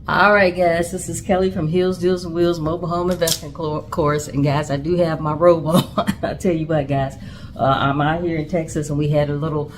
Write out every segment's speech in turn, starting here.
All right, guys, this is Kelly from Hills, Deals, and Wheels Mobile Home Investing Course. And guys, I do have my robe on. I'll tell you what, guys, I'm out here in Texas, and we had a little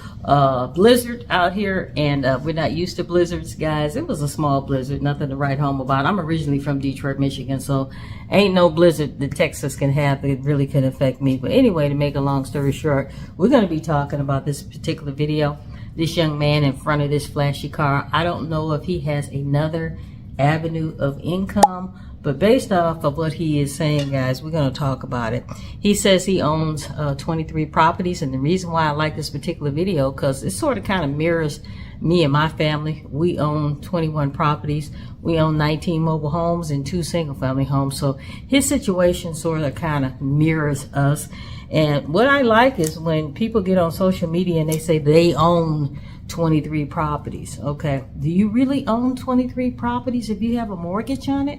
blizzard out here, and we're not used to blizzards, guys. It was a small blizzard, nothing to write home about. I'm originally from Detroit, Michigan, so ain't no blizzard that Texas can have that really can affect me. But anyway, to make a long story short, we're going to be talking about this particular video. This young man in front of this flashy car, I don't know if he has another avenue of income, but based off of what he is saying, guys, we're going to talk about it. He says he owns 23 properties, and the reason why I like this particular video, because it sort of kind of mirrors me and my family. We own 21 properties. We own 19 mobile homes and 2 single family homes, so his situation sort of kind of mirrors us. And what I like is when people get on social media and they say they own 23 properties. Okay, do you really own 23 properties if you have a mortgage on it?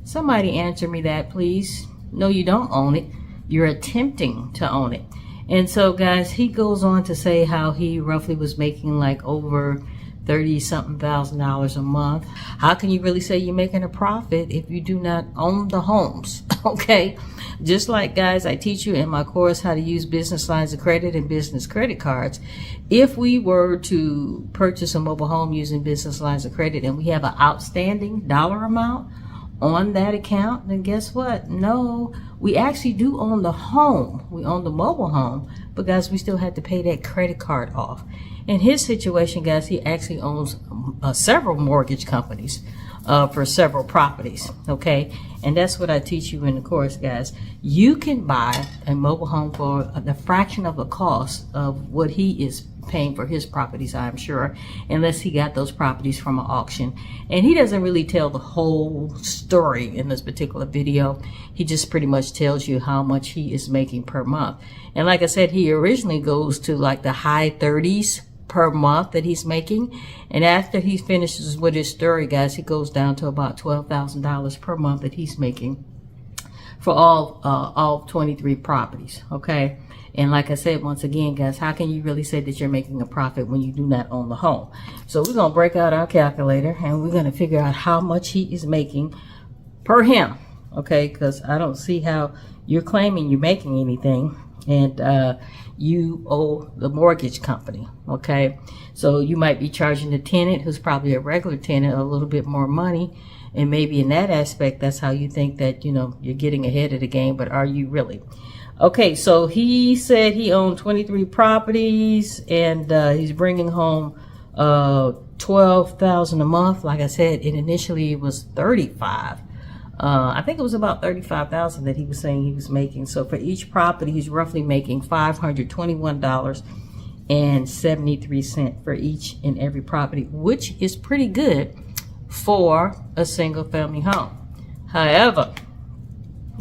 Somebody answer me that, please. No, you don't own it. You're attempting to own it. And so, guys, he goes on to say how he roughly was making like over $30-something thousand a month. How can you really say you're making a profit if you do not own the homes? Okay, just like, guys, I teach you in my course how to use business lines of credit and business credit cards. If we were to purchase a mobile home using business lines of credit and we have an outstanding dollar amount on that account, then guess what? No, we actually do own the home. We own the mobile home, but guys, we still have to pay that credit card off. In his situation, guys, he actually owns several mortgage companies for several properties, okay? And that's what I teach you in the course, guys. You can buy a mobile home for the fraction of the cost of what he is paying for his properties, I'm sure, unless he got those properties from an auction. And he doesn't really tell the whole story in this particular video. He just pretty much tells you how much he is making per month. And like I said, he originally goes to like the high 30s per month that he's making, and after he finishes with his story, guys, he goes down to about $12,000 per month that he's making for all 23 properties. Okay, and like I said, once again, guys, how can you really say that you're making a profit when you do not own the home? So we're gonna break out our calculator and we're gonna figure out how much he is making per him. Okay, because I don't see how you're claiming you're making anything and you owe the mortgage company. Okay, so you might be charging the tenant, who's probably a regular tenant, a little bit more money, and maybe in that aspect that's how you think that, you know, you're getting ahead of the game, but are you really? Okay, so he said he owned 23 properties and he's bringing home $12,000 a month. Like I said, it initially was 35. I think it was about 35,000 that he was saying he was making. So for each property, he's roughly making $521.73 for each and every property, which is pretty good for a single family home. However,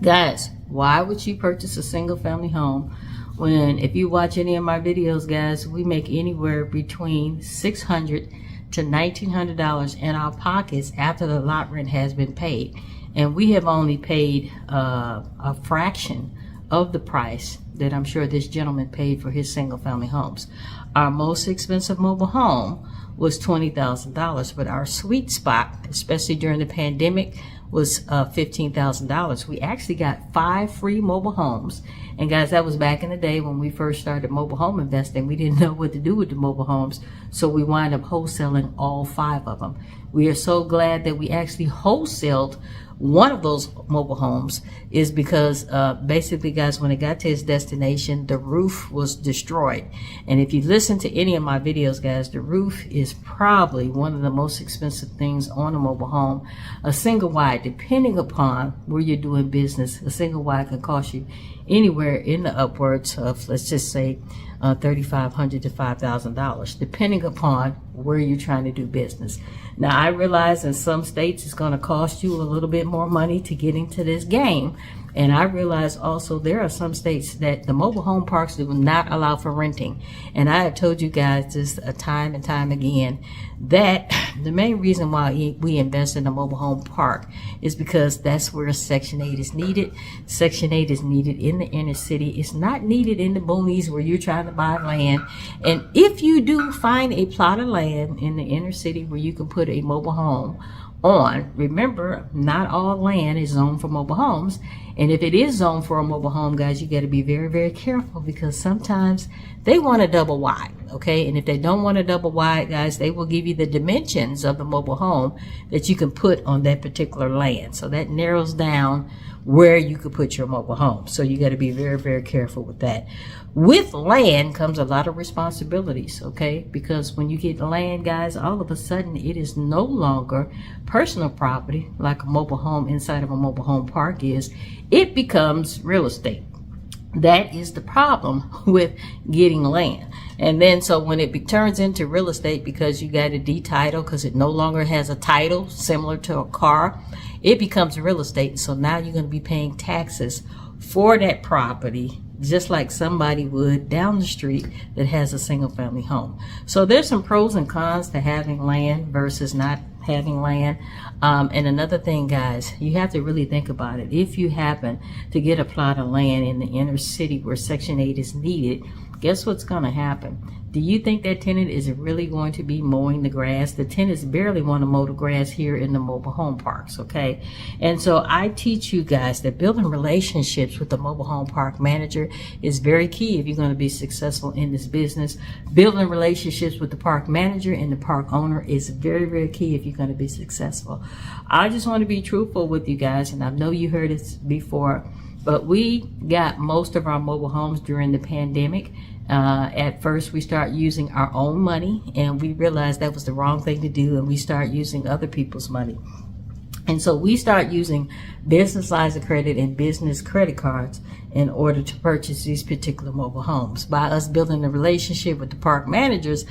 guys, why would you purchase a single family home when, if you watch any of my videos, guys, we make anywhere between $600 to $1,900 in our pockets after the lot rent has been paid? And we have only paid a fraction of the price that I'm sure this gentleman paid for his single family homes. Our most expensive mobile home was $20,000, but our sweet spot, especially during the pandemic, was $15,000. We actually got 5 free mobile homes. And guys, that was back in the day when we first started mobile home investing. We didn't know what to do with the mobile homes, so we wind up wholesaling all 5 of them. We are so glad that we actually wholesaled one of those mobile homes, is because basically, guys, when it got to its destination, the roof was destroyed. And if you listen to any of my videos, guys, the roof is probably one of the most expensive things on a mobile home. A single wide, depending upon where you're doing business, a single wide can cost you anywhere in the upwards of, let's just say, $3,500 to $5,000, depending upon where you're trying to do business. Now, I realize in some states it's going to cost you a little bit more money to get into this game. And I realize also there are some states that the mobile home parks do not allow for renting. And I have told you guys this time and time again that the main reason why we invest in a mobile home park is because that's where Section 8 is needed. Section 8 is needed in the inner city. It's not needed in the boonies where you're trying to buy land. And if you do find a plot of land in the inner city where you can put a mobile home on. Remember, not all land is zoned for mobile homes. And if it is zoned for a mobile home, guys, you got to be very, very careful, because sometimes they want a double wide, okay? And if they don't want a double wide, guys, they will give you the dimensions of the mobile home that you can put on that particular land. So that narrows down where you could put your mobile home. So you got to be very, very careful with that. With land comes a lot of responsibilities, okay? Because when you get land, guys, all of a sudden it is no longer personal property like a mobile home inside of a mobile home park is. It becomes real estate. That is the problem with getting land. And then so when it turns into real estate, because you got a D-title, because it no longer has a title similar to a car, it becomes real estate. So now you're going to be paying taxes for that property, just like somebody would down the street that has a single family home. So there's some pros and cons to having land versus not having land. And another thing, guys, you have to really think about it. If you happen to get a plot of land in the inner city where Section 8 is needed, guess what's going to happen? Do you think that tenant is really going to be mowing the grass? The tenants barely want to mow the grass here in the mobile home parks, okay? And so I teach you guys that building relationships with the mobile home park manager is very key if you're going to be successful in this business. Building relationships with the park manager and the park owner is very, very key if you're going to be successful. I just want to be truthful with you guys, and I know you heard it before, but we got most of our mobile homes during the pandemic. At first, we start using our own money, and we realized that was the wrong thing to do, and we start using other people's money. And so we start using business lines of credit and business credit cards in order to purchase these particular mobile homes. By us building a relationship with the park managers,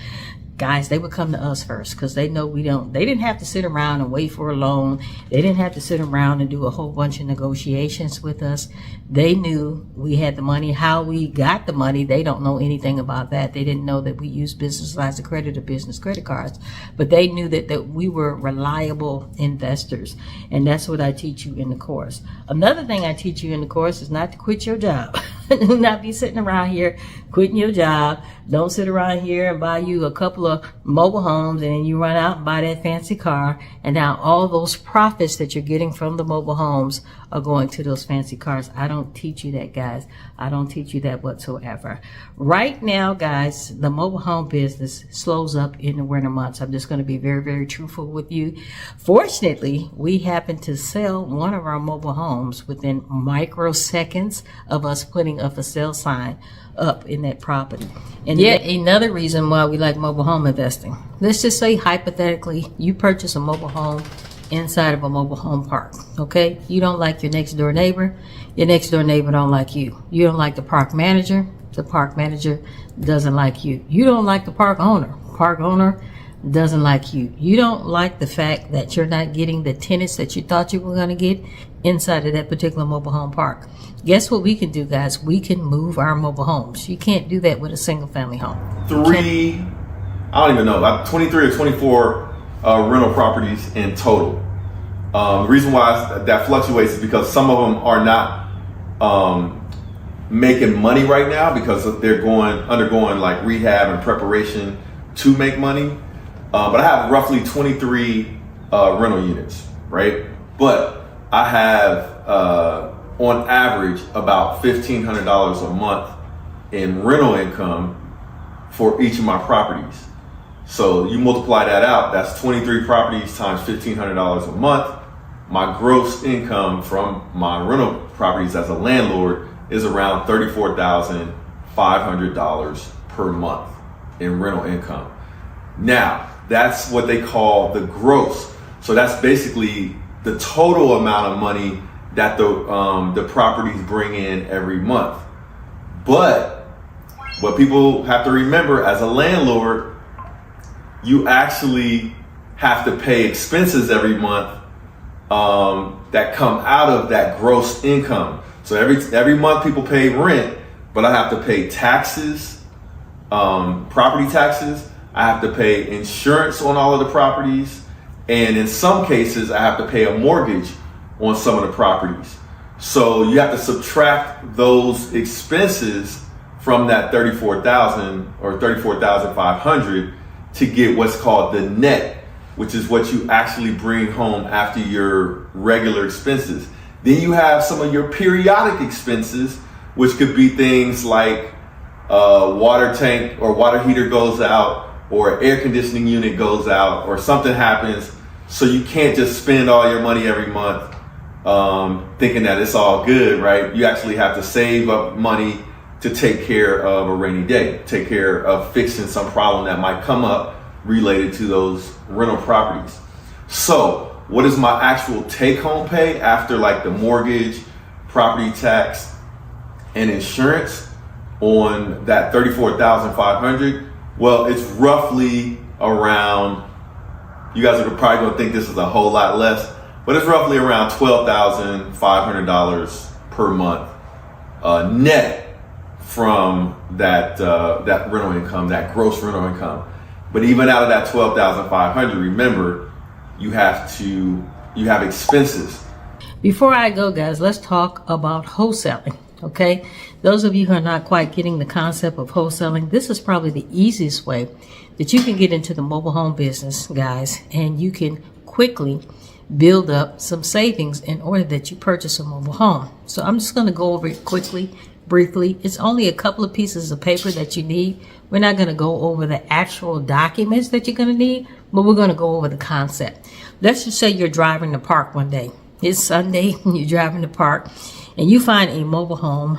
guys, they would come to us first, because they know they didn't have to sit around and wait for a loan. They didn't have to sit around and do a whole bunch of negotiations with us. They knew we had the money. How we got the money, they don't know anything about that. They didn't know that we used business lines of credit or business credit cards, but they knew that we were reliable investors. And that's what I teach you in the course. Another thing I teach you in the course is not to quit your job. Do not be sitting around here quitting your job. Don't sit around here and buy you a couple of mobile homes and then you run out and buy that fancy car, and now all those profits that you're getting from the mobile homes are going to those fancy cars. I don't teach you that, guys. I don't teach you that whatsoever. Right now, guys, the mobile home business slows up in the winter months. I'm just going to be very, very truthful with you. Fortunately, we happened to sell one of our mobile homes within microseconds of us putting a for sale sign up in that property. And yet another reason why we like mobile home investing. Let's just say hypothetically you purchase a mobile home inside of a mobile home park, okay? You don't like your next door neighbor. Your next door neighbor don't like you. You don't like the park manager. The park manager doesn't like you. You don't like the park owner. Park owner doesn't like you. You don't like the fact that you're not getting the tenants that you thought you were going to get inside of that particular mobile home park. Guess what we can do, guys? We can move our mobile homes. You can't do that with a single family home. I don't even know, like 23 or 24 rental properties in total. The reason why that fluctuates is because some of them are not making money right now because they're undergoing like rehab and preparation to make money. But I have roughly 23 rental units, right? But I have on average about $1,500 a month in rental income for each of my properties. So you multiply that out, that's 23 properties times $1,500 a month. My gross income from my rental properties as a landlord is around $34,500 per month in rental income. Now, that's what they call the gross. So that's basically the total amount of money that the properties bring in every month. But what people have to remember as a landlord, you actually have to pay expenses every month that come out of that gross income. So every month people pay rent, but I have to pay taxes, property taxes. I have to pay insurance on all of the properties. And in some cases, I have to pay a mortgage on some of the properties. So you have to subtract those expenses from that $34,000 or $34,500 to get what's called the net which is what you actually bring home after your regular expenses. Then you have some of your periodic expenses, which could be things like water tank or water heater goes out, or air conditioning unit goes out, or something happens. So you can't just spend all your money every month thinking that it's all good, right? You actually have to save up money to take care of a rainy day, take care of fixing some problem that might come up related to those rental properties. So what is my actual take home pay after like the mortgage, property tax, and insurance on that $34,500? Well, it's roughly around, you guys are probably gonna think this is a whole lot less, but it's roughly around $12,500 per month net from that rental income, that gross rental income. But even out of that $12,500, remember, you have expenses. Before I go, guys, let's talk about wholesaling. Okay, those of you who are not quite getting the concept of wholesaling, this is probably the easiest way that you can get into the mobile home business, guys, and you can quickly build up some savings in order that you purchase a mobile home. So I'm just going to go over it quickly, briefly. It's only a couple of pieces of paper that you need. We're not going to go over the actual documents that you're going to need, but we're going to go over the concept. Let's just say you're driving to park one day. It's Sunday, and you're driving to park, and you find a mobile home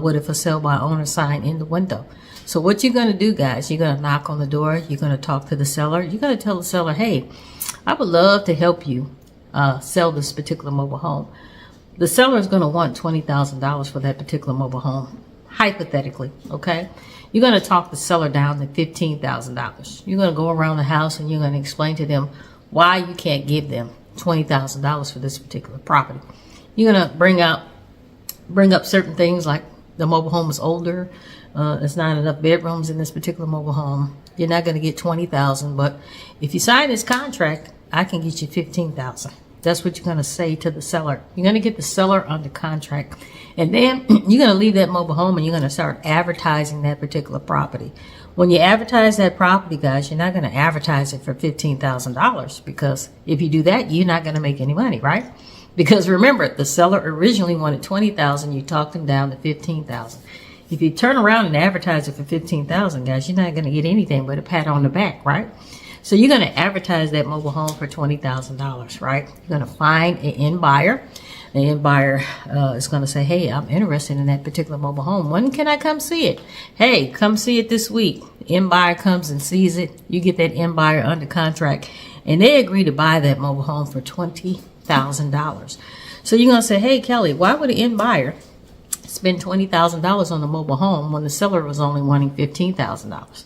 with a for sale by owner sign in the window. So what you're going to do, guys, you're going to knock on the door. You're going to talk to the seller. You're going to tell the seller, hey, I would love to help you sell this particular mobile home. The seller is going to want $20,000 for that particular mobile home, hypothetically, okay? You're going to talk the seller down to $15,000. You're going to go around the house and you're going to explain to them why you can't give them $20,000 for this particular property. You're going to bring up certain things like the mobile home is older, there's not enough bedrooms in this particular mobile home. You're not going to get $20,000, but if you sign this contract, I can get you $15,000. That's what you're going to say to the seller. You're going to get the seller under contract, and then you're going to leave that mobile home and you're going to start advertising that particular property. When you advertise that property, guys, you're not going to advertise it for $15,000, because if you do that, you're not going to make any money, right? Because remember, the seller originally wanted $20,000. You talked them down to $15,000. If you turn around and advertise it for $15,000, guys, you're not going to get anything but a pat on the back, right? So you're going to advertise that mobile home for $20,000, right? You're going to find an end buyer. The end buyer is going to say, hey, I'm interested in that particular mobile home. When can I come see it? Hey, come see it this week. The end buyer comes and sees it. You get that end buyer under contract, and they agree to buy that mobile home for $20,000. So you're going to say, hey, Kelly, why would an end buyer spend $20,000 on the mobile home when the seller was only wanting $15,000?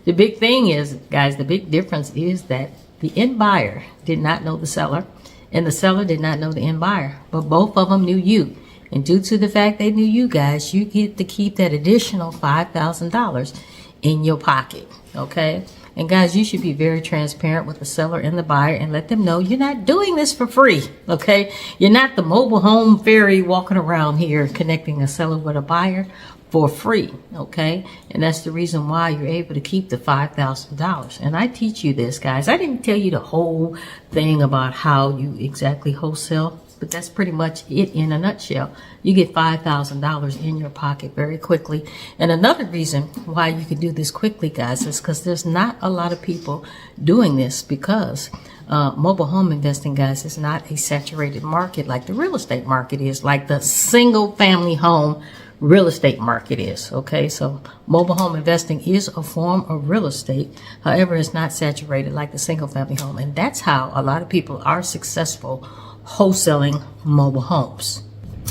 The big thing is, guys, the big difference is that the end buyer did not know the seller, and the seller did not know the end buyer, but both of them knew you. And due to the fact they knew you, guys, you get to keep that additional $5,000 in your pocket, okay? And guys, you should be very transparent with the seller and the buyer and let them know you're not doing this for free, okay? You're not the mobile home fairy walking around here connecting a seller with a buyer for free, okay? And that's the reason why you're able to keep the $5,000. And I teach you this, guys. I didn't tell you the whole thing about how you exactly wholesale, but that's pretty much it in a nutshell. You get $5,000 in your pocket very quickly. And another reason why you can do this quickly, guys, is because there's not a lot of people doing this, because mobile home investing, guys, is not a saturated market like the real estate market is, like the single family home real estate market is, okay? So mobile home investing is a form of real estate. However, it's not saturated like the single family home. And that's how a lot of people are successful wholesaling mobile homes.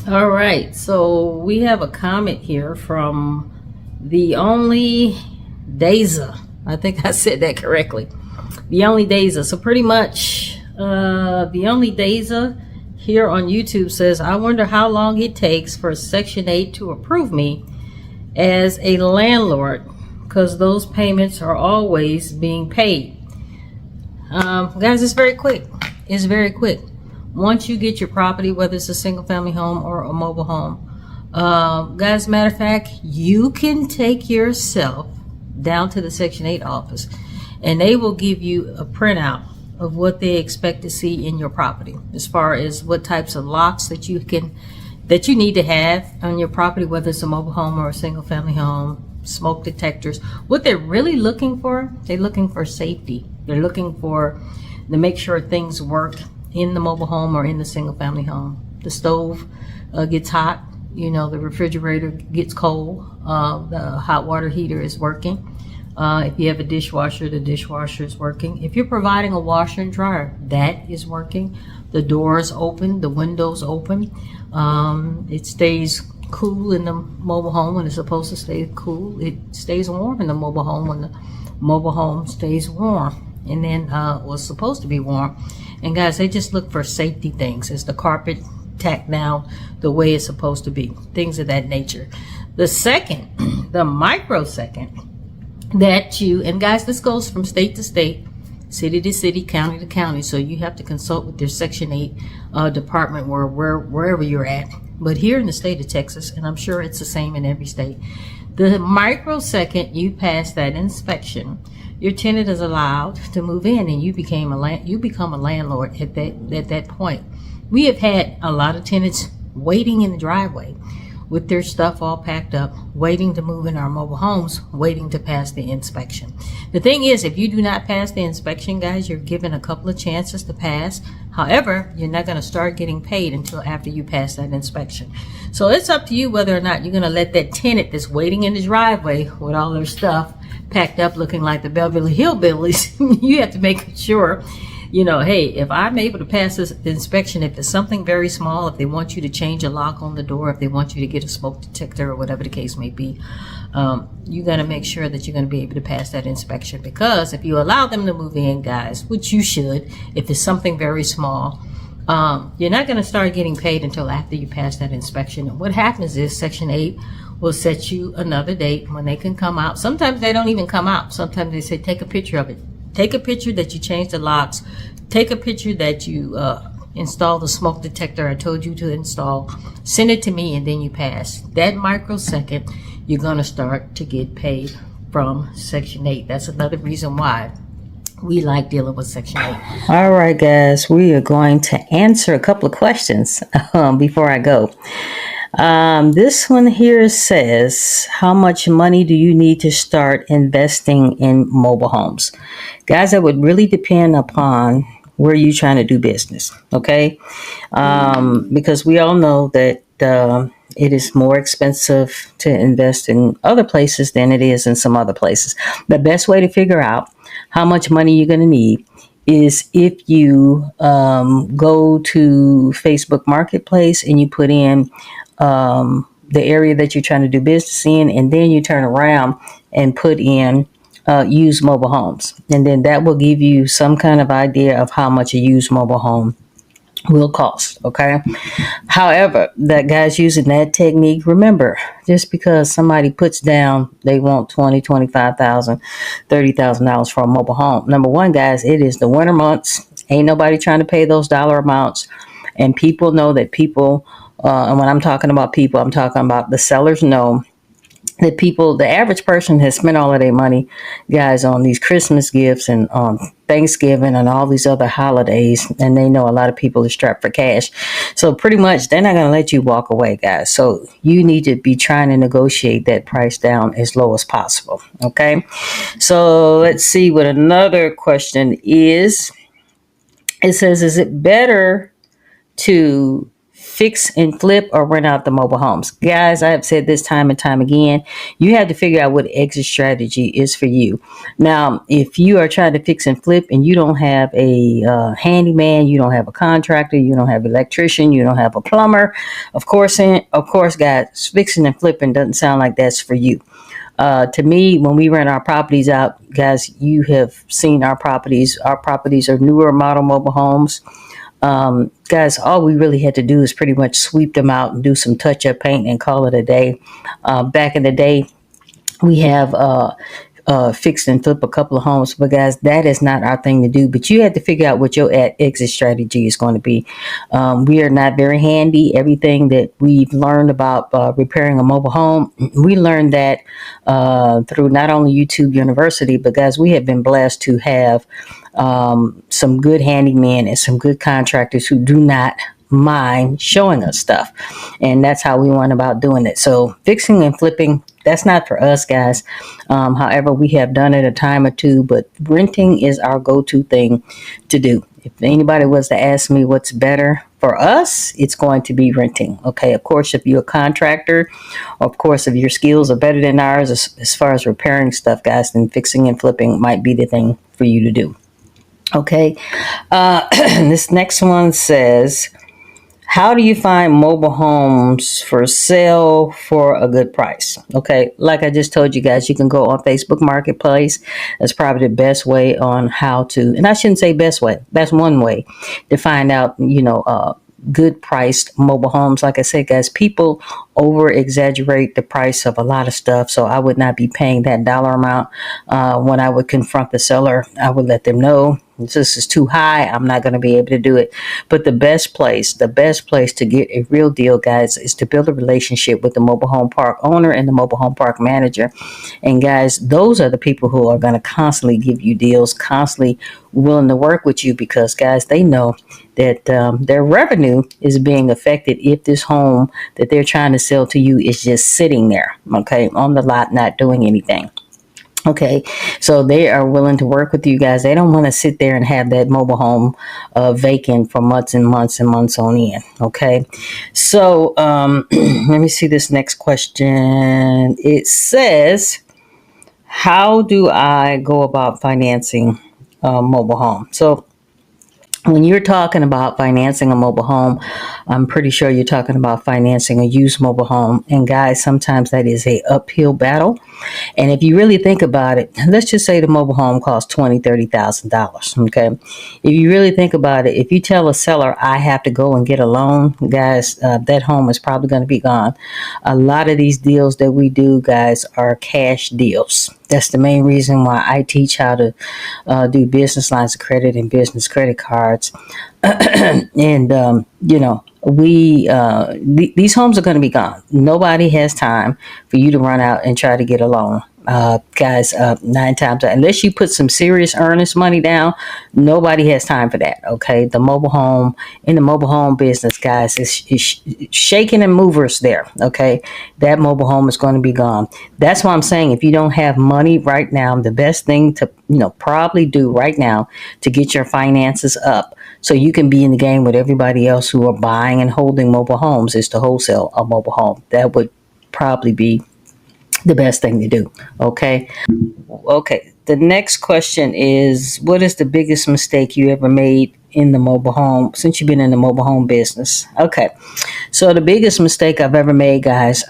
All right, so we have a comment here from the only Daza. I think I said that correctly. The only Daza. So pretty much the only Daza here on YouTube says, I wonder how long it takes for Section 8 to approve me as a landlord, because those payments are always being paid. Guys, it's very quick. It's very quick. Once you get your property, whether it's a single family home or a mobile home, guys, matter of fact, you can take yourself down to the Section 8 office and they will give you a printout of what they expect to see in your property, as far as what types of locks that you need to have on your property, whether it's a mobile home or a single family home, smoke detectors. What they're really looking for, they're looking for safety. They're looking for to make sure things work in the mobile home or in the single family home. The stove gets hot, the refrigerator gets cold, the hot water heater is working. If you have a dishwasher, the dishwasher is working. If you're providing a washer and dryer, that is working. The doors open, the windows open. It stays cool in the mobile home when it's supposed to stay cool. It stays warm in the mobile home when the mobile home stays warm. And then was supposed to be warm. And guys, they just look for safety things. Is the carpet tacked down the way it's supposed to be? Things of that nature. The second, the microsecond that and guys, this goes from state to state, city to city, county to county. So you have to consult with their Section 8 department wherever you're at. But here in the state of Texas, and I'm sure it's the same in every state, the microsecond you pass that inspection, your tenant is allowed to move in, and you become a landlord at that point. We have had a lot of tenants waiting in the driveway with their stuff all packed up, waiting to move in our mobile homes, waiting to pass the inspection. The thing is, if you do not pass the inspection, guys, you're given a couple of chances to pass. However, you're not going to start getting paid until after you pass that inspection. So it's up to you whether or not you're going to let that tenant that's waiting in the driveway with all their stuff packed up looking like the Beverly Hillbillies. You have to make sure, hey, if I'm able to pass this inspection, if it's something very small, if they want you to change a lock on the door, if they want you to get a smoke detector or whatever the case may be, you got to make sure that you're going to be able to pass that inspection. Because if you allow them to move in, guys, which you should, if it's something very small, you're not going to start getting paid until after you pass that inspection. And what happens is Section 8 will set you another date when they can come out. Sometimes they don't even come out. Sometimes they say, take a picture of it. Take a picture that you changed the locks. Take a picture that you install the smoke detector I told you to install. Send it to me, and then you pass. That microsecond, you're going to start to get paid from Section 8. That's another reason why we like dealing with Section 8. All right, guys, we are going to answer a couple of questions before I go. This one here says, how much money do you need to start investing in mobile homes? Guys, that would really depend upon where you're trying to do business. Okay. Because we all know that, it is more expensive to invest in other places than it is in some other places. The best way to figure out how much money you're going to need is if you go to Facebook Marketplace and you put in the area that you're trying to do business in, and then you turn around and put in used mobile homes. And then that will give you some kind of idea of how much a used mobile home will cost. Okay. However, that guys using that technique, remember, just because somebody puts down, they want $20,000, $25,000, $30,000 for a mobile home. Number one, guys, it is the winter months. Ain't nobody trying to pay those dollar amounts. And people know that people, and when I'm talking about people, I'm talking about the sellers know that people, the average person has spent all of their money, guys, on these Christmas gifts and on Thanksgiving and all these other holidays. And they know a lot of people are strapped for cash. So pretty much they're not going to let you walk away, guys. So you need to be trying to negotiate that price down as low as possible. Okay. So let's see what another question is. It says, is it better to fix and flip or rent out the mobile homes? Guys, I have said this time and time again, you have to figure out what exit strategy is for you. Now, if you are trying to fix and flip and you don't have a handyman, you don't have a contractor, you don't have an electrician, you don't have a plumber, of course, guys, fixing and flipping doesn't sound like that's for you. To me, when we rent our properties out, guys, you have seen our properties. Our properties are newer model mobile homes. Guys, all we really had to do is pretty much sweep them out and do some touch-up paint and call it a day. Back in the day, we have fixed and flip a couple of homes, but guys, that is not our thing to do. But you have to figure out what your exit strategy is going to be. We are not very handy. Everything that we've learned about repairing a mobile home, we learned that through not only YouTube University, but guys, we have been blessed to have some good handymen and some good contractors who do not mind showing us stuff. And that's how we went about doing it. So fixing and flipping, that's not for us, guys. However, we have done it a time or two, but renting is our go-to thing to do. If anybody was to ask me what's better for us, it's going to be renting. Okay. Of course, if you're a contractor, of course, if your skills are better than ours as far as repairing stuff, guys, then fixing and flipping might be the thing for you to do. Okay. This next one says, how do you find mobile homes for sale for a good price? Okay, like I just told you guys, you can go on Facebook Marketplace. That's probably the best way on how to, and I shouldn't say best way, that's one way to find out, good priced mobile homes. Like I said, guys, people over exaggerate the price of a lot of stuff. So I would not be paying that dollar amount. When I would confront the seller, I would let them know this is too high. I'm not going to be able to do it. But the best place to get a real deal, guys, is to build a relationship with the mobile home park owner and the mobile home park manager. And guys, those are the people who are going to constantly give you deals, constantly willing to work with you, because guys, they know that their revenue is being affected if this home that they're trying to sell to you is just sitting there, okay, on the lot, not doing anything. Okay, so they are willing to work with you guys. They don't want to sit there and have that mobile home vacant for months and months and months on end. Okay, so let me see this next question. It says, how do I go about financing a mobile home? So when you're talking about financing a mobile home, I'm pretty sure you're talking about financing a used mobile home. And guys, sometimes that is a uphill battle. And if you really think about it, let's just say the mobile home costs $20,000, $30,000. Okay. If you really think about it, if you tell a seller, I have to go and get a loan, guys, that home is probably going to be gone. A lot of these deals that we do, guys, are cash deals. That's the main reason why I teach how to do business lines of credit and business credit cards. And, these homes are going to be gone. Nobody has time for you to run out and try to get a loan. Guys, 9 times out, unless you put some serious earnest money down, nobody has time for that. Okay, the mobile home business, guys, is shaking and movers there. Okay, that mobile home is going to be gone. That's why I'm saying, if you don't have money right now, the best thing to probably do right now to get your finances up so you can be in the game with everybody else who are buying and holding mobile homes is to wholesale a mobile home. That would probably be the best thing to do. Okay. The next question is, what is the biggest mistake you ever made in the mobile home since you've been in the mobile home business? Okay. So the biggest mistake I've ever made, guys,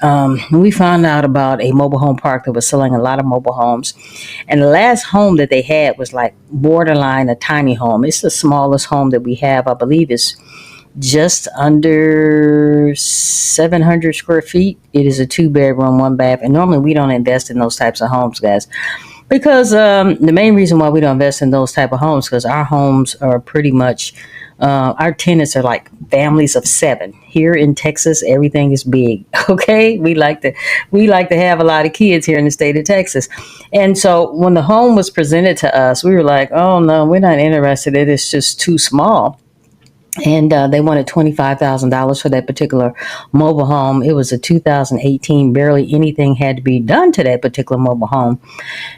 we found out about a mobile home park that was selling a lot of mobile homes. And the last home that they had was like borderline a tiny home. It's the smallest home that we have. I believe it's just under 700 square feet. It is a 2-bedroom, 1-bath. And normally we don't invest in those types of homes, guys, because the main reason why we don't invest in those type of homes, because our homes are pretty much, our tenants are like families of 7. Here in Texas, everything is big. Okay, we like to have a lot of kids here in the state of Texas. And so when the home was presented to us, we were like, oh no, we're not interested. It is just too small. And they wanted $25,000 for that particular mobile home. It was a 2018. Barely anything had to be done to that particular mobile home.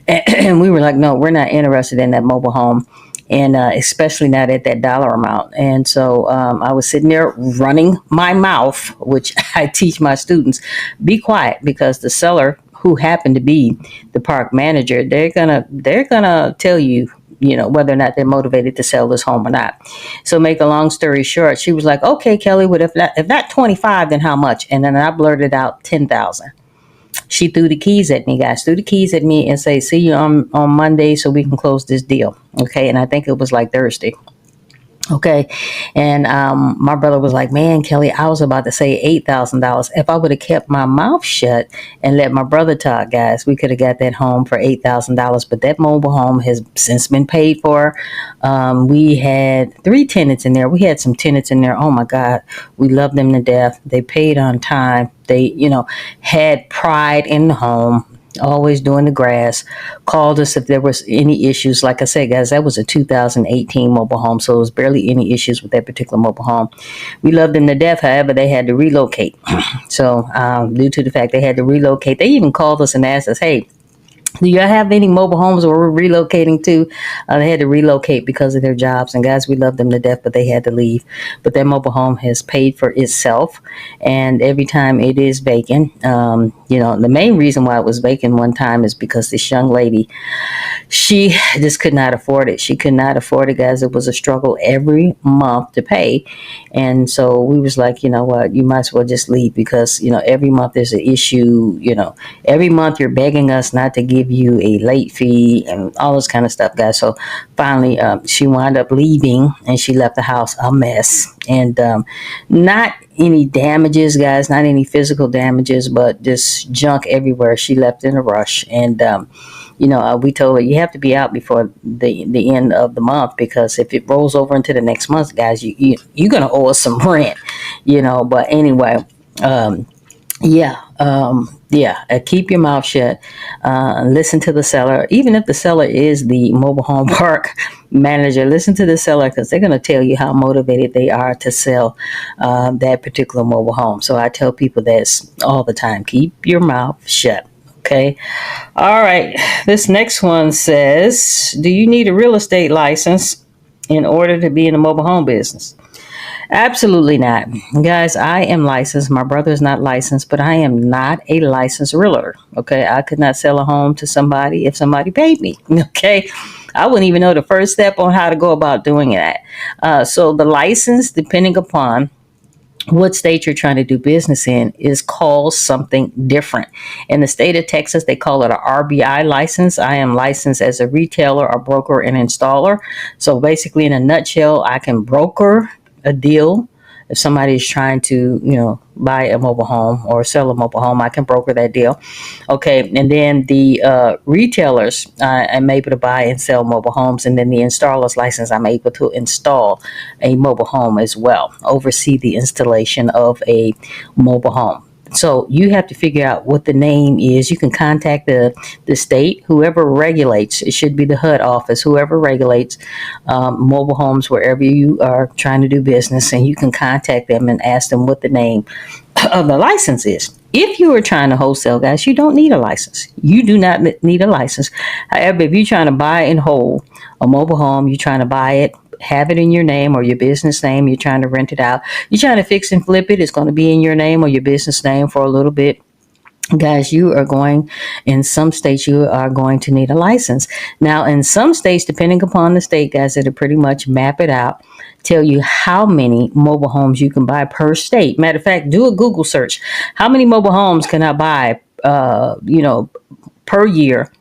And we were like, no, we're not interested in that mobile home. And especially not at that dollar amount. And so I was sitting there running my mouth, which I teach my students, be quiet, because the seller, who happened to be the park manager, they're gonna tell you, whether or not they're motivated to sell this home or not. So make a long story short, she was like, okay, Kelly, well, if not 25, then how much? And then I blurted out 10,000. She threw the keys at me, guys, and say, see you on Monday so we can close this deal. Okay. And I think it was like Thursday. Okay. And my brother was like, man, Kelly, I was about to say $8,000. If I would have kept my mouth shut and let my brother talk, guys, we could have got that home for $8,000. But that mobile home has since been paid for. We had 3 tenants in there. We had some tenants in there. Oh my God. We love them to death. They paid on time. They, had pride in the home. always doing the grass. Called us if there was any issues. Like I said, guys, that was a 2018 mobile home, so there was barely any issues with that particular mobile home. We loved them to death. However, they had to relocate. So due to the fact they had to relocate, they even called us and asked us, hey, do you have any mobile homes where we're relocating to? They had to relocate because of their jobs. And guys, we love them to death, but they had to leave. But their mobile home has paid for itself. And every time it is vacant, the main reason why it was vacant one time is because this young lady, she just could not afford it. She could not afford it, guys. It was a struggle every month to pay. And so we was like, you know what, you might as well just leave because, every month there's an issue. Every month you're begging us not to give you a late fee and all this kind of stuff, guys. So finally, she wound up leaving and she left the house a mess. And not any damages, guys, not any physical damages, but just junk everywhere. She left in a rush. And we told her you have to be out before the end of the month, because if it rolls over into the next month, guys, you're gonna owe us some rent, But anyway, keep your mouth shut. Listen to the seller, even if the seller is the mobile home park manager. Listen to the seller because they're gonna tell you how motivated they are to sell that particular mobile home. So I tell people this all the time: keep your mouth shut. Okay. All right. This next one says, do you need a real estate license in order to be in the mobile home business? Absolutely not. Guys, I am licensed. My brother is not licensed, but I am not a licensed realtor. Okay. I could not sell a home to somebody if somebody paid me. Okay. I wouldn't even know the first step on how to go about doing that. So the license, depending upon what state you're trying to do business in, is called something different. In the state of Texas, they call it a RBI license. I am licensed as a retailer, a broker, and installer. So basically, in a nutshell, I can broker a deal. If somebody is trying to, buy a mobile home or sell a mobile home, I can broker that deal. Okay. And then the retailers, I'm able to buy and sell mobile homes. And then the installer's license, I'm able to install a mobile home as well, oversee the installation of a mobile home. So you have to figure out what the name is. You can contact the state, whoever regulates. It should be the HUD office, whoever regulates mobile homes wherever you are trying to do business. And you can contact them and ask them what the name of the license is. If you are trying to wholesale, guys, you don't need a license. You do not need a license. However, if you're trying to buy and hold a mobile home, you're trying to buy it, have it in your name or your business name, you're trying to rent it out, you're trying to fix and flip it, it's going to be in your name or your business name for a little bit. Guys, in some states, you are going to need a license. Now, in some states, depending upon the state, guys, it'll pretty much map it out, tell you how many mobile homes you can buy per state. Matter of fact, do a Google search. How many mobile homes can I buy, per year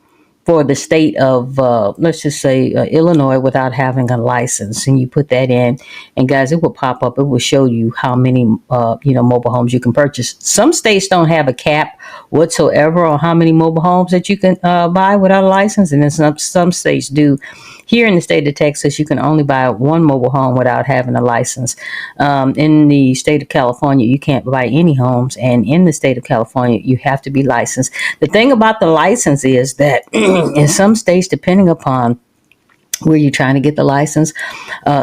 for the state of, let's just say, Illinois, without having a license? And you put that in, and guys, it will pop up. It will show you how many, mobile homes you can purchase. Some states don't have a cap whatsoever on how many mobile homes that you can buy without a license, and then some states do. Here in the state of Texas, you can only buy one mobile home without having a license. In the state of California, you can't buy any homes, and in the state of California, you have to be licensed. The thing about the license is that in some states, depending upon where you're trying to get the license,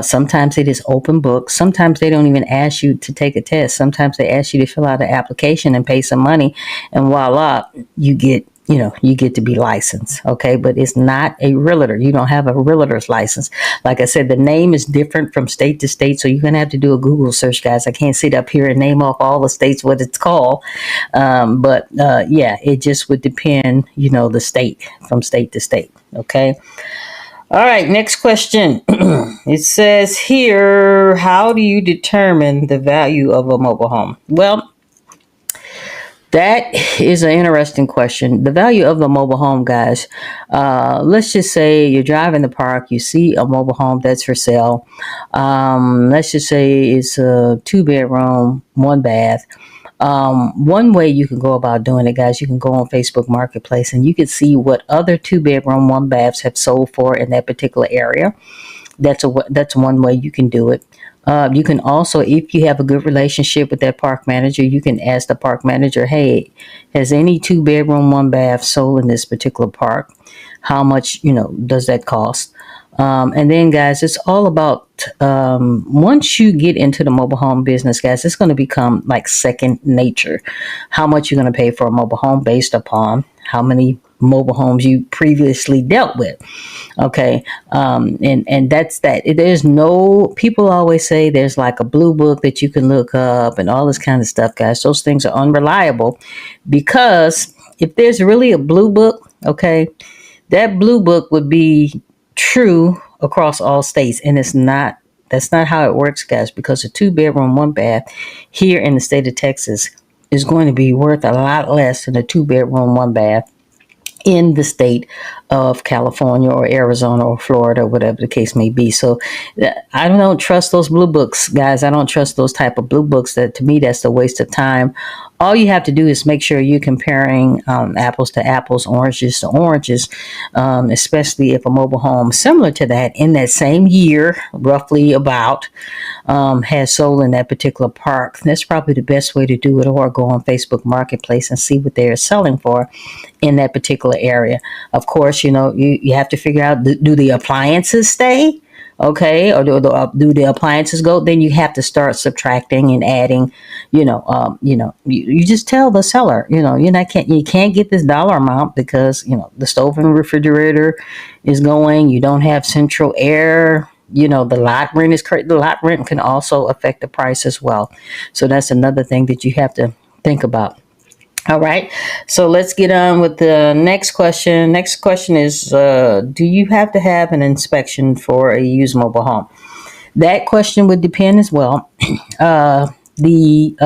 sometimes it is open book. Sometimes they don't even ask you to take a test. Sometimes they ask you to fill out an application and pay some money, and voila, you get to be licensed. Okay. But it's not a realtor. You don't have a realtor's license. Like I said, the name is different from state to state. So you're going to have to do a Google search, guys. I can't sit up here and name off all the states what it's called. It just would depend, the state, from state to state. Okay. All right. Next question. It says here, how do you determine the value of a mobile home? Well, that is an interesting question. The value of the mobile home, guys. Let's just say you're driving the park, you see a mobile home that's for sale. Let's just say it's a 2-bedroom, 1 bath. One way you can go about doing it, guys, you can go on Facebook Marketplace and you can see what other 2-bedroom, 1 baths have sold for in that particular area. That's one way you can do it. You can also, if you have a good relationship with that park manager, you can ask the park manager, hey, has any 2 bedroom, 1 bath sold in this particular park? How much, does that cost? And then, guys, it's all about once you get into the mobile home business, guys, it's going to become like second nature. How much you're going to pay for a mobile home based upon how many mobile homes you previously dealt with. Okay. And that's that. There's no, people always say there's like a blue book that you can look up and all this kind of stuff, guys. Those things are unreliable because if there's really a blue book, okay, that blue book would be true across all states. And it's not, that's not how it works, guys, because a 2 bedroom, 1 bath here in the state of Texas is going to be worth a lot less than a 2 bedroom, 1 bath in the state of California or Arizona or Florida, whatever the case may be. So I don't trust those blue books, guys. I don't trust those type of blue books. That, to me, that's a waste of time. All you have to do is make sure you're comparing apples to apples, oranges to oranges, especially if a mobile home similar to that in that same year, roughly about, has sold in that particular park. That's probably the best way to do it, or go on Facebook Marketplace and see what they're selling for in that particular area. Of course, you have to figure out, do the appliances stay? Okay, or do the appliances go? Then you have to start subtracting and adding. You just tell the seller, you can't get this dollar amount because the stove and refrigerator is going. You don't have central air. The lot rent is correct. The lot rent can also affect the price as well. So that's another thing that you have to think about. All right, so let's get on with the next question. Next question is, do you have to have an inspection for a used mobile home? That question would depend as well. The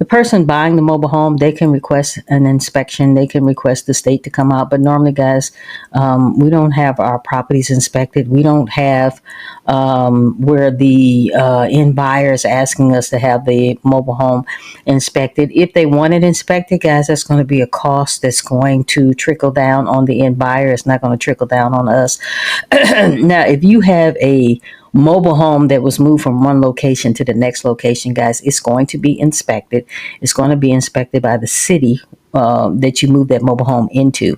person buying the mobile home, they can request an inspection. They can request the state to come out. But normally, guys, we don't have our properties inspected. We don't have where the end buyer is asking us to have the mobile home inspected. If they want it inspected, guys, that's going to be a cost that's going to trickle down on the end buyer. It's not going to trickle down on us. Now, if you have a mobile home that was moved from one location to the next location, guys, it's going to be inspected. It's going to be inspected by the city that you move that mobile home into.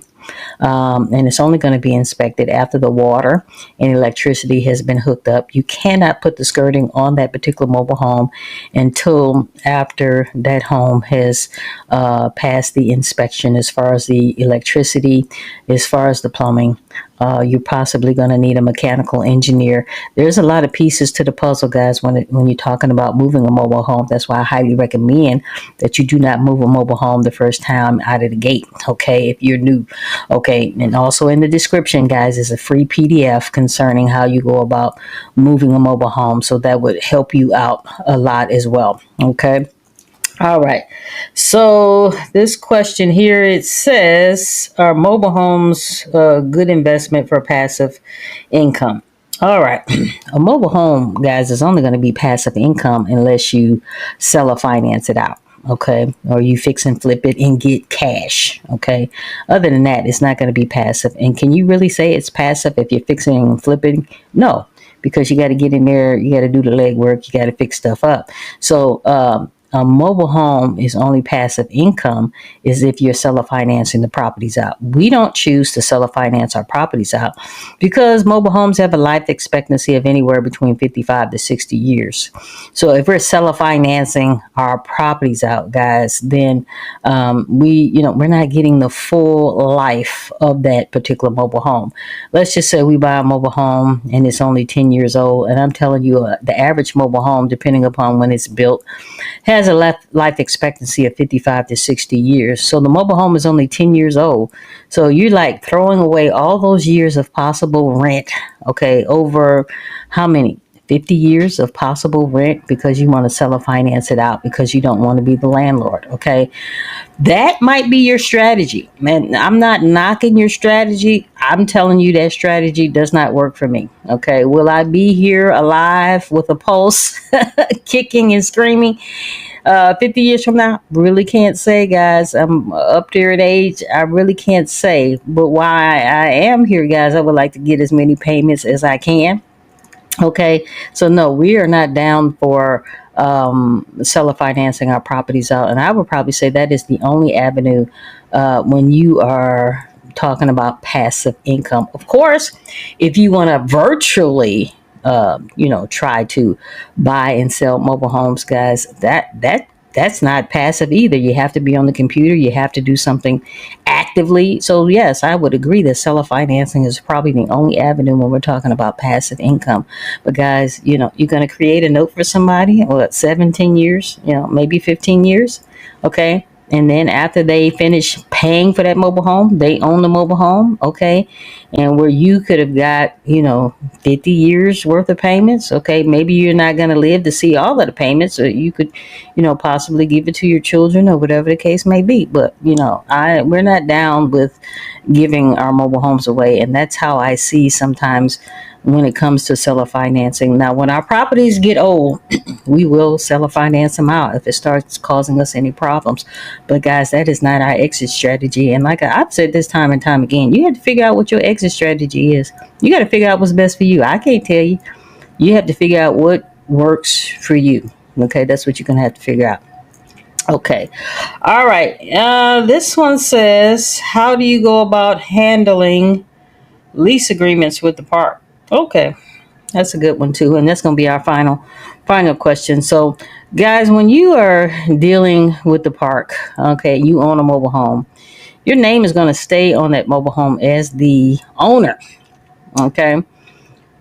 And it's only going to be inspected after the water and electricity has been hooked up. You cannot put the skirting on that particular mobile home until after that home has passed the inspection, as far as the electricity, as far as the plumbing. You're possibly going to need a mechanical engineer. There's a lot of pieces to the puzzle, guys, when you're talking about moving a mobile home. That's why I highly recommend that you do not move a mobile home the first time out of the gate, okay, if you're new. Okay, and also in the description, guys, is a free PDF concerning how you go about moving a mobile home. So that would help you out a lot as well, okay? All right. So this question here, it says, are mobile homes a good investment for passive income? All right. A mobile home, guys, is only going to be passive income unless you sell or finance it out. Okay. Or you fix and flip it and get cash. Okay. Other than that, it's not going to be passive. And can you really say it's passive if you're fixing and flipping? No, because you got to get in there. You got to do the legwork. You got to fix stuff up. So, a mobile home is only passive income is if you're seller financing the properties out. We don't choose to seller finance our properties out because mobile homes have a life expectancy of anywhere between 55 to 60 years. So if we're seller financing our properties out, guys, then we're not getting the full life of that particular mobile home. Let's just say we buy a mobile home and it's only 10 years old, and I'm telling you, the average mobile home, depending upon when it's built, has a life expectancy of 55 to 60 years. So the mobile home is only 10 years old. So you're like throwing away all those years of possible rent, okay, over how many? 50 years of possible rent because you want to sell or finance it out because you don't want to be the landlord, okay? That might be your strategy. Man, I'm not knocking your strategy. I'm telling you that strategy does not work for me, okay? Will I be here alive with a pulse, kicking and screaming 50 years from now? Really can't say, guys. I'm up there in age. I really can't say. But while I am here, guys, I would like to get as many payments as I can. Okay, so no, we are not down for seller financing our properties out, and I would probably say that is the only avenue when you are talking about passive income. Of course, if you want to virtually, try to buy and sell mobile homes, guys, that's not passive either. You have to be on the computer. You have to do something actively. So yes, I would agree that seller financing is probably the only avenue when we're talking about passive income. But guys, you're going to create a note for somebody, what, 17 years, maybe 15 years. Okay. And then after they finish paying for that mobile home, they own the mobile home. Okay. And where you could have got, 50 years worth of payments. Okay. Maybe you're not going to live to see all of the payments, or you could, possibly give it to your children or whatever the case may be. But, we're not down with giving our mobile homes away. And that's how I see sometimes when it comes to seller financing. Now, when our properties get old, we will seller finance them out if it starts causing us any problems. But guys, that is not our exit strategy. And like I've said this time and time again, you have to figure out what your exit strategy is. You got to figure out what's best for you. I can't tell you. You have to figure out what works for you. Okay, that's what you're going to have to figure out. Okay. All right. This one says, how do you go about handling lease agreements with the park? Okay. That's a good one too. And that's going to be our final question. So guys, when you are dealing with the park, okay, you own a mobile home, your name is going to stay on that mobile home as the owner. Okay.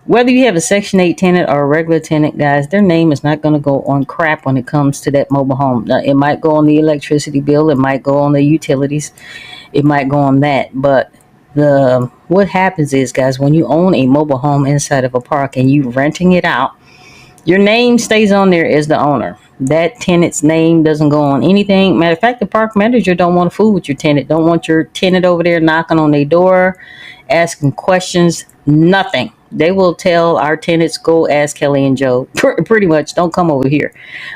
Whether you have a Section 8 tenant or a regular tenant, guys, their name is not going to go on crap when it comes to that mobile home. Now, it might go on the electricity bill. It might go on the utilities. It might go on that. But what happens is, guys, when you own a mobile home inside of a park and you renting it out, your name stays on there as the owner. That tenant's name doesn't go on anything. Matter of fact, the park manager don't want to fool with your tenant. Don't want your tenant over there knocking on their door, asking questions. Nothing. They will tell our tenants, go ask Kelly and Joe. Pretty much, don't come over here.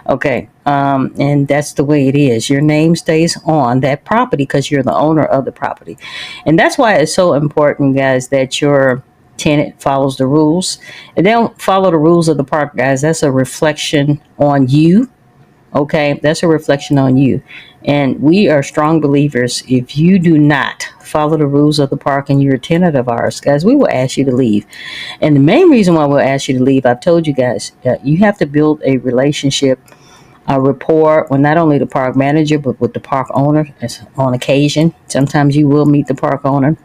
Okay. And that's the way it is. Your name stays on that property because you're the owner of the property. And that's why it's so important, guys, that your tenant follows the rules. If they don't follow the rules of the park, guys, that's a reflection on you. Okay, that's a reflection on you. And we are strong believers. If you do not follow the rules of the park and you're a tenant of ours, guys, we will ask you to leave. And the main reason why we'll ask you to leave, I've told you guys, you have to build a relationship, a rapport with not only the park manager, but with the park owner on occasion. Sometimes you will meet the park owner,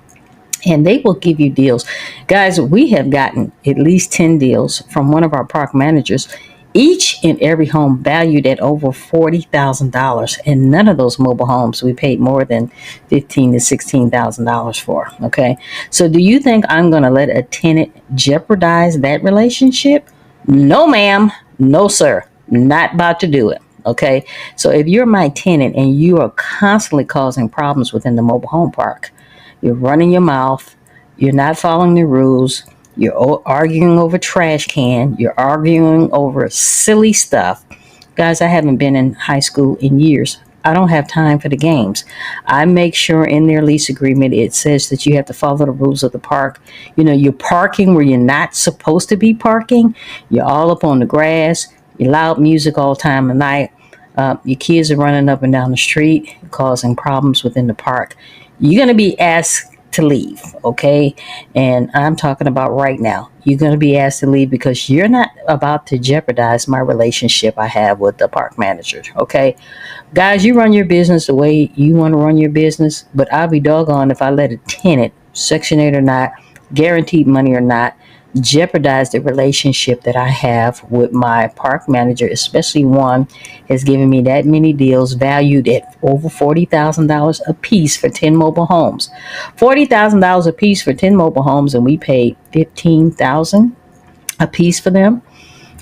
and they will give you deals. Guys, we have gotten at least 10 deals from one of our park managers, each and every home valued at over $40,000. And none of those mobile homes we paid more than $15,000 to $16,000 for. Okay. So do you think I'm going to let a tenant jeopardize that relationship? No, ma'am. No, sir. Not about to do it. Okay. So if you're my tenant and you are constantly causing problems within the mobile home park, you're running your mouth, you're not following the rules, you're arguing over trash can, you're arguing over silly stuff. Guys, I haven't been in high school in years. I don't have time for the games. I make sure in their lease agreement it says that you have to follow the rules of the park. You're parking where you're not supposed to be parking. You're all up on the grass. You're loud music all time of night. Your kids are running up and down the street, causing problems within the park. You're going to be asked to leave, okay? And I'm talking about right now. You're going to be asked to leave because you're not about to jeopardize my relationship I have with the park manager, okay? Guys, you run your business the way you want to run your business, but I'll be doggone if I let a tenant, Section 8 or not, guaranteed money or not, jeopardize the relationship that I have with my park manager, especially one has given me that many deals valued at over $40,000 a piece for 10 mobile homes. $40,000 a piece for 10 mobile homes, and we paid $15,000 a piece for them.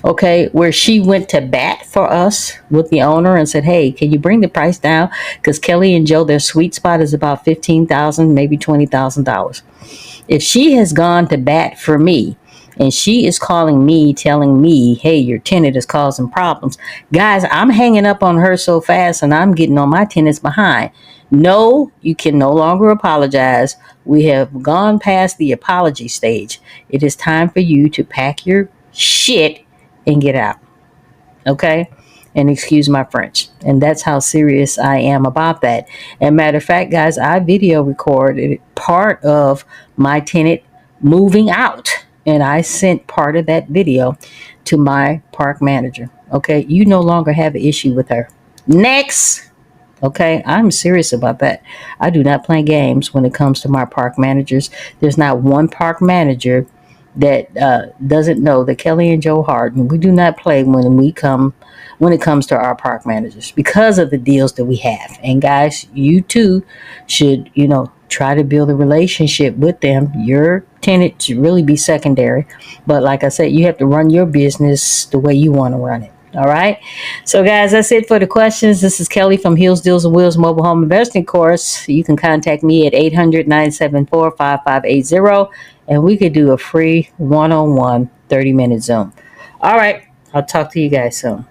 Okay, where she went to bat for us with the owner and said, hey, can you bring the price down? Because Kelly and Joe, their sweet spot is about $15,000, maybe $20,000. If she has gone to bat for me, and she is calling me, telling me, hey, your tenant is causing problems. Guys, I'm hanging up on her so fast and I'm getting on my tenants behind. No, you can no longer apologize. We have gone past the apology stage. It is time for you to pack your shit and get out. Okay? And excuse my French. And that's how serious I am about that. And matter of fact, guys, I video recorded part of my tenant moving out. And I sent part of that video to my park manager. Okay? You no longer have an issue with her. Next. Okay, I'm serious about that. I do not play games when it comes to my park managers. There's not one park manager that doesn't know that Kelly and Joe Harden, we do not play when it comes to our park managers because of the deals that we have. And guys, you too should, try to build a relationship with them. Your tenant should really be secondary. But like I said, you have to run your business the way you want to run it. All right. So, guys, that's it for the questions. This is Kelly from Hills, Deals, and Wheels Mobile Home Investing Course. You can contact me at 800-974-5580, and we could do a free one-on-one 30-minute Zoom. All right. I'll talk to you guys soon.